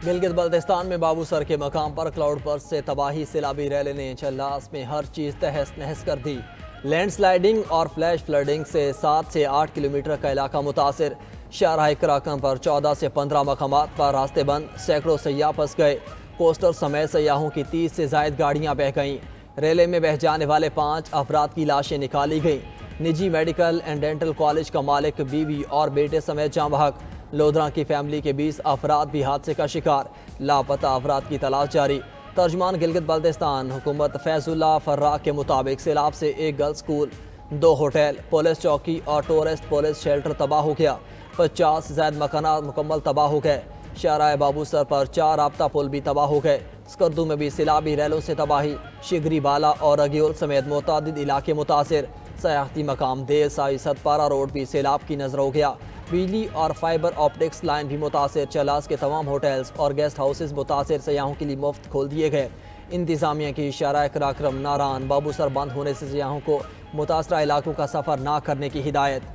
गिलगित बल्तिस्तान में बाबूसर के मकाम पर क्लाउड बर्स्ट से तबाही सैलाबी रैली ने चल्लास में हर चीज़ तहस नहस कर दी। लैंडस्लाइडिंग और फ्लैश फ्लडिंग से 7 से 8 किलोमीटर का इलाका मुतासिर। शाहराह कराकम पर 14 से 15 मकामात पर रास्ते बंद, सैकड़ों सयाह फंस गए। कोस्टर समेत सयाहों की 30 से ज़ायद गाड़ियाँ बह गईं। रेले में बह जाने वाले 5 अफराद की लाशें निकाली गईं। निजी मेडिकल एंड डेंटल कॉलेज का मालिक, बीवी और बेटे समेत जाँ बहक। लोधरा की फैमिली के 20 अफराद भी हादसे का शिकार। लापता अफराद की तलाश जारी। तर्जमान गिलगित बल्तिस्तान हुकूमत फैजुल्ला फर्रा के मुताबिक सैलाब से एक गर्ल्स स्कूल, 2 होटल, पुलिस चौकी और टूरिस्ट पुलिस शेल्टर तबाह हो गया। 50 से ज़ायद मकानात मुकम्मल तबाह हो गए। शाहराह बाबूसर पर 4 राब्ता पुल भी तबाह हो गए। स्कर्दू में भी सैलाबी रैलों से तबाही। शिगरी बाला और अग्योल समेत मुतअद्दिद इलाके मुतासिर। सयाहती मकाम देर साई सतपारा रोड भी सैलाब की नजर हो गया। बिजली और फाइबर ऑप्टिक्स लाइन भी मुतासिर। चलास के तमाम होटल्स और गेस्ट हाउसेस मुतासिर सयाहों के लिए मुफ्त खोल दिए गए। इंतजामिया की शाहराह कराकरम नारान बाबूसर बंद होने से सयाहों को मुतासरा इलाकों का सफ़र ना करने की हिदायत।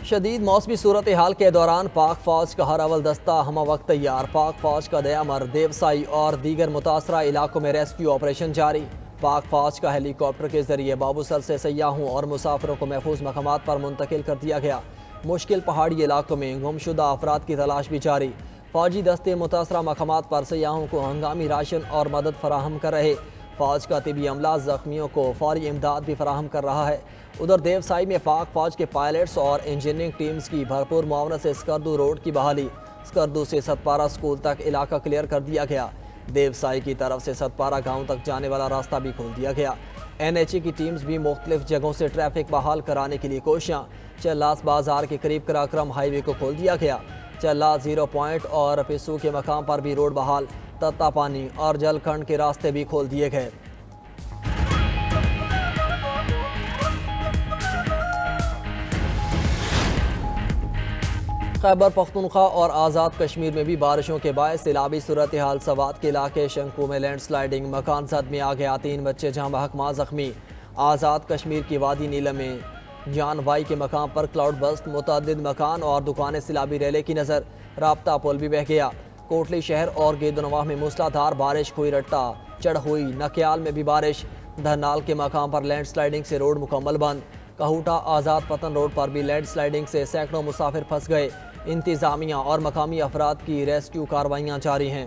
शदीद मौसमी सूरत हाल के दौरान पाक फौज का हर अवल दस्ता हम वक्त तैयार। पाक फौज का दयामर, देवसाई और दीगर मुतासरा इलाकों में रेस्क्यू ऑपरेशन जारी। पाक फौज का हेलीकॉप्टर के जरिए बाबूसर से सयाहों और मुसाफिरों को महफूज मकामात पर मुंतकिल कर दिया गया। मुश्किल पहाड़ी इलाकों में गुमशुदा अफराद की तलाश भी जारी। फौजी दस्ते मुतासरा मकामात पर सयाहों को हंगामी राशन और मदद फराहम कर रहे। फौज का तिबी अमला जख्मियों को फौरी इमदाद भी फराहम कर रहा है। उधर देवसाई में पाक फौज के पायलट्स और इंजीनियरिंग टीम्स की भरपूर मुआवनत से स्कर्दू रोड की बहाली। स्कर्दू से सतपारा स्कूल तक इलाका क्लियर कर दिया गया। देवसाई की तरफ से सतपारा गांव तक जाने वाला रास्ता भी खोल दिया गया। NHA की टीम्स भी मुख्तलिफ जगहों से ट्रैफिक बहाल कराने के लिए कोशियाँ। चल्लास बाजार के करीब कराकरम हाईवे को खोल दिया गया। चल्लास 0 पॉइंट और पिस्सू के मकाम पर भी रोड बहाल। तत्ता पानी और जलखंड के रास्ते भी खोल दिए गए। खैबर पख्तूनख्वा और आज़ाद कश्मीर में भी बारिशों के बायस सैलाबी सूरत हाल। सवात के इलाके शंकू में लैंडस्लाइडिंग, मकान जद में आ गया। 3 बच्चे जहाँ बहक मां जख्मी। आज़ाद कश्मीर की वादी नीलम में जानवाई के मकाम पर क्लाउड बस्ट, मुतअद्दिद मकान और दुकानें सैलाबी रेले की नज़र। राब्ता पुल भी बह गया। कोटली शहर और गेदोनवाह में मूसलाधार बारिश हुई रट्टा चढ़ हुई। नकियाल में भी बारिश। धरनाल के मकाम पर लैंडस्लाइडिंग से रोड मुकम्मल बंद। कहूटा आज़ाद पतन रोड पर भी लैंडस्लाइडिंग से सैकड़ों मुसाफिर फंस गए। इंतजामिया और मकामी अफराद की रेस्क्यू कार्रवाइयाँ जारी हैं।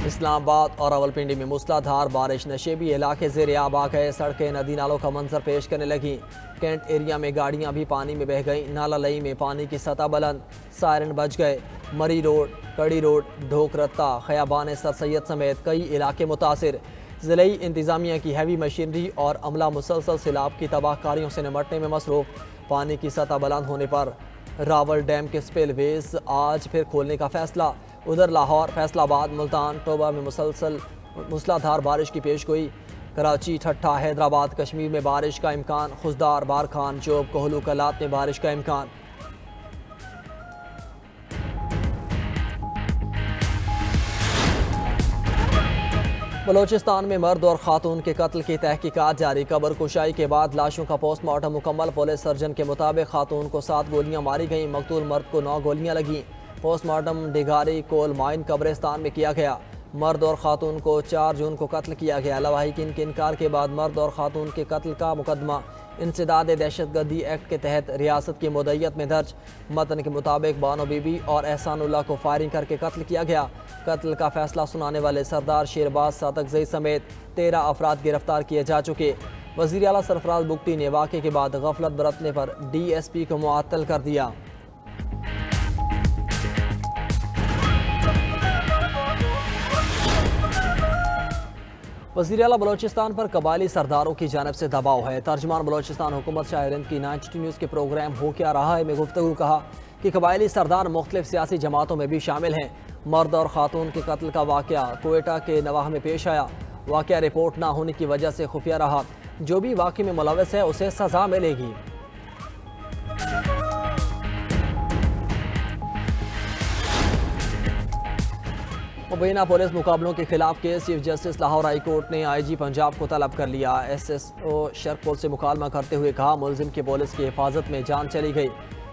इस्लामाबाद और रावलपिंडी में मूसलाधार बारिश, नशेबी इलाके ज़ेर आब आ गए। सड़कें नदी नालों का मंजर पेश करने लगी। कैंट एरिया में गाड़ियां भी पानी में बह गईं। नाला लई में पानी की सतह बुलंद, सायरन बज गए। मरी रोड, कड़ी रोड, ढोकरत्ता, खयाबान सर सैयद समेत कई इलाके मुतासिर। ज़िले इंतजामिया की हैवी मशीनरी और अमला मुसलसल सैलाब की तबाहकारियों से निमटने में मसरूफ। पानी की सतह बुलंद होने पर रावल डैम के स्पिलवेज आज फिर खोलने का फैसला। उधर लाहौर, फैसलाबाद, मुल्तान, टोबा में मुसलसल मूसलाधार बारिश की पेशगोई। कराची, ठट्ठा, हैदराबाद, कश्मीर में बारिश का इम्कान। खुजदार, बारखान, चोब, कोहलू, कलात में बारिश का इम्कान। बलोचिस्तान में मर्द और खातून के कत्ल की तहकीकात जारी। कब्र कुशाई के बाद लाशों का पोस्टमार्टम मुकम्मल। पुलिस सर्जन के मुताबिक खातून को 7 गोलियां मारी गईं। मकतूल मर्द को 9 गोलियां लगीं। पोस्टमार्टम डिगारी कोल माइन कब्रिस्तान में किया गया। मर्द और खातून को 4 जून को कत्ल किया गया। लवाहिकीन के इनकार के बाद मर्द और खातून के कत्ल का मुकदमा इंसदाद दहशतगर्दी एक्ट के तहत रियासत की मुद्दत में दर्ज। मतन के मुताबिक बानो बीबी और एहसानुल्लाह को फायरिंग करके कत्ल किया गया। कत्ल का फैसला सुनाने वाले सरदार शेरबाज सादकजई समेत 13 अफराद गिरफ्तार किए जा चुके। वज़ीर आला सरफराज बुगटी ने वाक़े के बाद गफलत बरतने पर DSP को मुअत्तल कर दिया। वज़ीर आला बलोचिस्तान पर कबायली सरदारों की जानिब से दबाव है। तर्जमान बलोचिस्तान हुकूमत शाह हिंद की 92 न्यूज़ के प्रोग्राम हो क्या रहा है में गुफ्तगू कहा कि कबायली सरदार मुख्तलिफ सियासी जमातों में भी शामिल हैं। मर्द और खातून के कत्ल का वाक़या कोयटा के नवाह में पेश आया। वाक़या रिपोर्ट ना होने की वजह से खुफिया रहा। जो भी वाक़े में मुलव्वस है उसे सज़ा मिलेगी। मुबैना पुलिस मुकाबलों के खिलाफ case chief justice Lahore high court ने IG पंजाब को तलब कर लिया। SSO शरकपुर से मुकालमा करते हुए कहा, मुलजिम की पुलिस की हिफाजत में जान चली गई।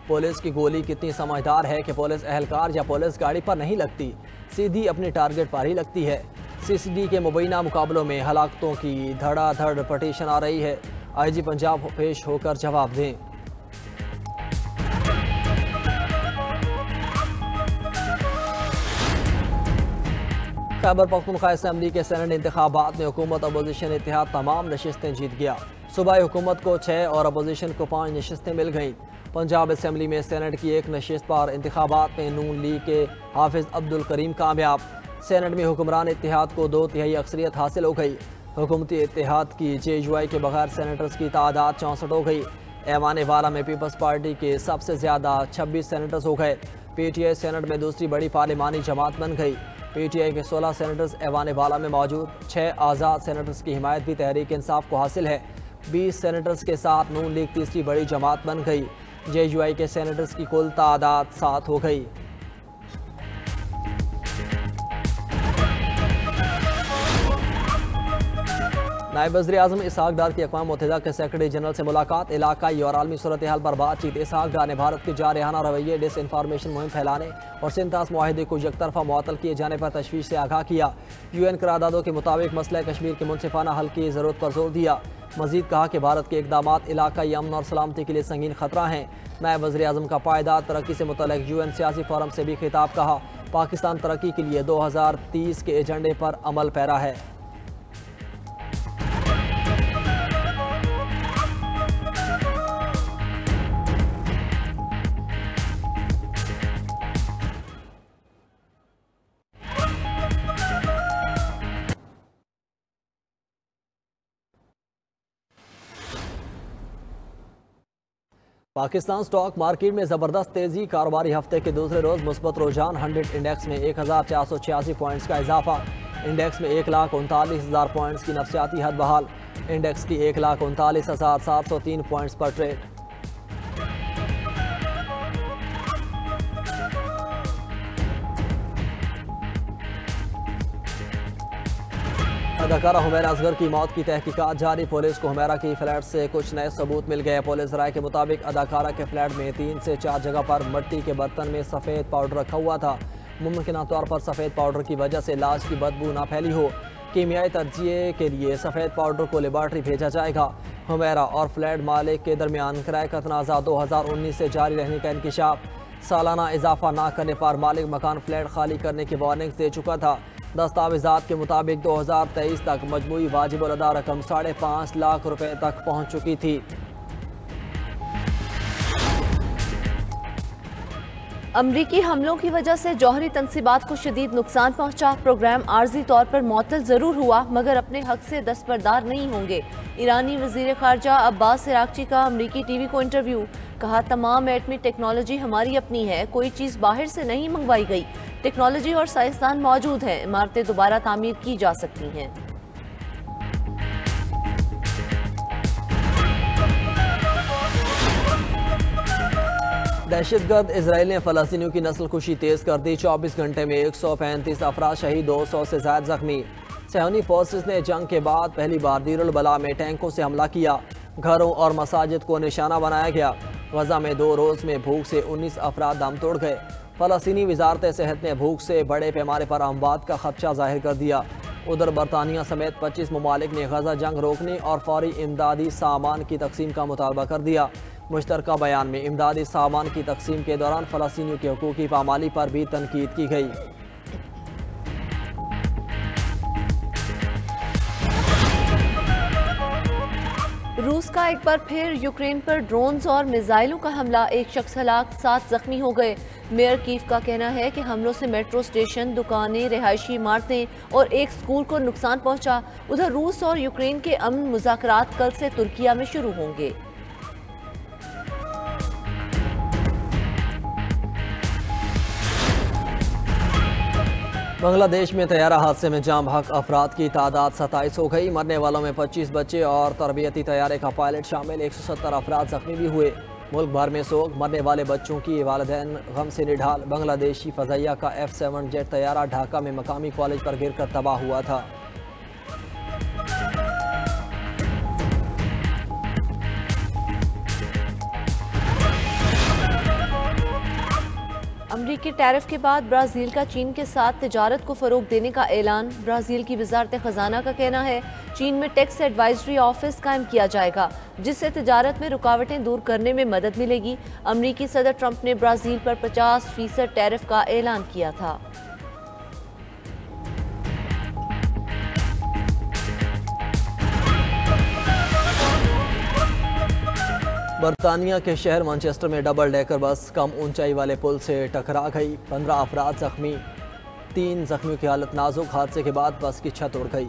पुलिस की गोली कितनी समझदार है कि पुलिस एहलकार या पुलिस गाड़ी पर नहीं लगती, सीधी अपने टारगेट पर ही लगती है। CCD के मुबैना मुकाबलों में हलाकतों की धड़ाधड़ पटिशन आ रही है। IG पंजाब पेश होकर जवाब दें। खैबर पख्तूनख्वा असम्बली के सेनेट इंतखाबात में हुकूमत अपोजिशन इत्तेहाद तमाम नशिस्तें जीत गया। सूबाई हुकूमत को 6 और अपोजिशन को 5 नशिस्तें मिल गईं। पंजाब असम्बली में सेनेट की एक नशिस्त पर इंतखाबात में नून लीग के हाफिज अब्दुल करीम कामयाब। सेनेट में हुक्मरान इत्तेहाद को 2/3 अक्सरियत हासिल हो गई। हुकूमती इत्तेहाद की JUI के बगैर सेनेटर्स की तादाद 64 हो गई। ऐवान वाला में पीपल्स पार्टी के सबसे ज़्यादा 26 सेनेटर्स हो गए। PTI सेनेट में दूसरी बड़ी पार्लिमानी जमात बन गई। PTI के 16 सेनेटर्स ऐवान वाला में मौजूद। 6 आज़ाद सेनेटर्स की हिमायत भी तहरीक इंसाफ को हासिल है। 20 सेनेटर्स के साथ नून लीग तीसरी बड़ी जमात बन गई। JUI के सेनेटर्स की कुल तादाद 7 हो गई। नायब वज़ीर-ए-आज़म इसहाक डार की अक़वाम मुत्तहिदा के सेक्रेटरी जनरल से मुलाकात। इलाकाई और आलमी सूरत हाल पर बातचीत। इसहाक डार ने भारत के जारहाना रवैये, डिस इन्फॉर्मेशन मुहिम फैलाने और सिंतास मुआहिदे को यकतरफा मुअत्तल किए जाने पर तशवीश से आगाह किया। UN करारदादों के मुताबिक मसला कश्मीर के मुनसिफाना हल की ज़रूरत पर जोर दिया। मजीद कहा कि भारत के इक़दामात इलाकाई अमन और सलामती के लिए संगीन खतरा हैं। नायब वज़ीर-ए-आज़म का पायदार तरक्की से मुतल्लिक़ UN सियासी फोरम से भी खिताब। कहा, पाकिस्तान तरक्की के लिए 2030 के एजेंडे पर अमल पैरा है। पाकिस्तान स्टॉक मार्केट में ज़बरदस्त तेज़ी। कारोबारी हफ्ते के दूसरे रोज़ मुस्बत रुझान। 100 इंडेक्स में 1486 पॉइंट्स का इजाफा। इंडेक्स में 1,39,000 पॉइंट्स की नफसियाती हद बहाल। इंडेक्स की 1,39,703 पॉइंट्स पर ट्रेड। अदाकारा हुमैरा असगर की मौत की तहकीकात जारी। पुलिस को हुमैरा की फ्लैट से कुछ नए सबूत मिल गए। पुलिस राय के मुताबिक अदाकारा के फ्लैट में 3 से 4 जगह पर मिट्टी के बर्तन में सफ़ेद पाउडर रखा हुआ था। मुमकिन तौर पर सफ़ेद पाउडर की वजह से लाश की बदबू ना फैली हो। कीमियाई तजिए के लिए सफ़ेद पाउडर को लेबॉर्ट्री भेजा जाएगा। हुमैरा और फ्लैट मालिक के दरमियान किराए का तनाज़ा 2019 से जारी रहने का इंकिशाफ। सालाना इजाफा ना करने पर मालिक मकान फ्लैट खाली करने की वार्निंग दे चुका था। दस्तावेज़ात के मुताबिक 2023 तक मजमूई वाजिब अदा रकम 5.5 लाख रुपए तक पहुँच चुकी थी। अमरीकी हमलों की वजह से जौहरी तनसीबात को शदीद नुकसान पहुंचा। प्रोग्राम आर्जी तौर पर मुअत्तल ज़रूर हुआ मगर अपने हक से दस्तबरदार नहीं होंगे। ईरानी वज़ीर ख़ारजा अब्बास इराक़ची का अमरीकी TV को इंटरव्यू। कहा, तमाम एटमी टेक्नोलॉजी हमारी अपनी है, कोई चीज़ बाहर से नहीं मंगवाई गई। टेक्नोलॉजी और साइंसदान मौजूद हैं, इमारतें दोबारा तामीर की जा सकती हैं। दहशतगर्द इजराइल ने फ़लस्तीनियों की नस्ल कुशी तेज़ कर दी। 24 घंटे में 135 अफराद शहीद, 200 से ज़ायद जख्मी। सहनी फोर्सेस ने जंग के बाद पहली बार दीरुल बला में टैंकों से हमला किया। घरों और मसाजिद को निशाना बनाया गया। गजा में 2 रोज़ में भूख से 19 अफराद दम तोड़ गए। फ़लस्तीनी वजारत सेहत ने भूख से बड़े पैमाने पर अमवात का खदशा जाहिर कर दिया। उधर बरतानिया समेत 25 ममालिक ने गजा जंग रोकने और फौरी इमदादी सामान की तकसीम का मुतालबा कर दिया। मुश्तरका बयान में इमदादी सामान की तकसीम के दौरान फ़लस्तीनियों के हकूक़ की पामाली पर भी तनकीद की गई। रूस का एक बार फिर यूक्रेन पर ड्रोन्स और मिसाइलों का हमला। एक शख्स हलाक, 7 जख्मी हो गए। मेयर कीव का कहना है कि हमलों से मेट्रो स्टेशन, दुकानें, रिहायशी इमारतें और एक स्कूल को नुकसान पहुंचा। उधर रूस और यूक्रेन के अमन मुज़ाकरात कल से तुर्किया में शुरू होंगे। बांग्लादेश में तैयारा हादसे में जाम हक अफराद की तादाद 27 हो गई। मरने वालों में 25 बच्चे और तरबियती तैयारे का पायलट शामिल। 170 अफराद जख्मी भी हुए। मुल्क भर में सोग, मरने वाले बच्चों की वालिदैन गम से निढाल। बांग्लादेशी फ़ज़ाइया का F-7 जेट तैयारा ढाका में मकामी कॉलेज पर गिरकर तबाह हुआ था। अमरीकी टैरिफ के बाद ब्राज़ील का चीन के साथ तिजारत को फ़रोग देने का ऐलान। ब्राज़ील की वज़ारत ख़जाना का कहना है चीन में टैक्स एडवाइजरी ऑफिस कायम किया जाएगा, जिससे तिजारत में रुकावटें दूर करने में मदद मिलेगी। अमरीकी सदर ट्रंप ने ब्राज़ील पर 50% टैरिफ का ऐलान किया था। बरतानिया के शहर मैनचेस्टर में डबल डेकर बस कम ऊंचाई वाले पुल से टकरा गई। 15 अफराद जख्मी, 3 जख्मियों की हालत नाजुक। हादसे के बाद बस की छत उड़ गई।